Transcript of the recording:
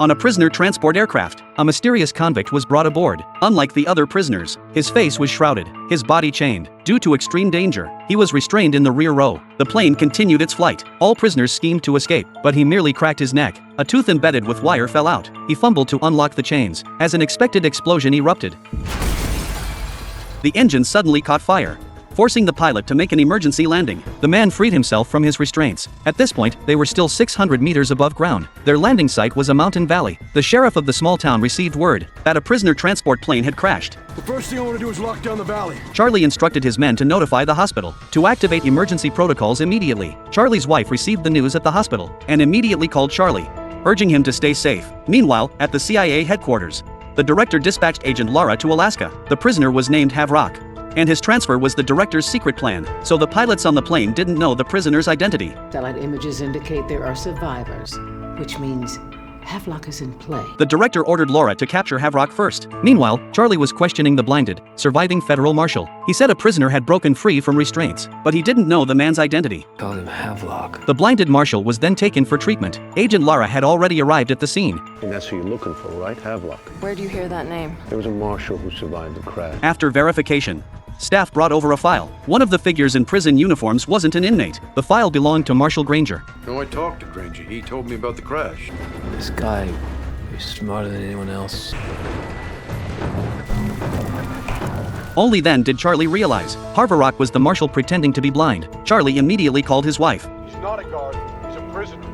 On a prisoner transport aircraft, a mysterious convict was brought aboard. Unlike the other prisoners, his face was shrouded, his body chained. Due to extreme danger, he was restrained in the rear row. The plane continued its flight. All prisoners schemed to escape, but he merely cracked his neck. A tooth embedded with wire fell out. He fumbled to unlock the chains. As an unexpected explosion erupted, the engine suddenly caught fire, forcing the pilot to make an emergency landing. The man freed himself from his restraints. At this point, they were still 600 meters above ground. Their landing site was a mountain valley. The sheriff of the small town received word that a prisoner transport plane had crashed. The first thing I want to do is lock down the valley. Charlie instructed his men to notify the hospital to activate emergency protocols immediately. Charlie's wife received the news at the hospital and immediately called Charlie, urging him to stay safe. Meanwhile, at the CIA headquarters, the director dispatched Agent Lara to Alaska. The prisoner was named Haverock, and his transfer was the director's secret plan, so the pilots on the plane didn't know the prisoner's identity. Satellite images indicate there are survivors, which means Havelock is in play. The director ordered Laura to capture Haverock first. Meanwhile, Charlie was questioning the blinded, surviving federal marshal. He said a prisoner had broken free from restraints, but he didn't know the man's identity. Call him Havelock. The blinded marshal was then taken for treatment. Agent Lara had already arrived at the scene. And that's who you're looking for, right? Havelock. Where'd you hear that name? There was a marshal who survived the crash. After verification, staff brought over a file. One of the figures in prison uniforms wasn't an inmate. The file belonged to Marshal Granger. No, I talked to Granger. He told me about the crash. This guy is smarter than anyone else. Only then did Charlie realize Haverock was the marshal pretending to be blind. Charlie immediately called his wife. He's not a guard. He's a prisoner.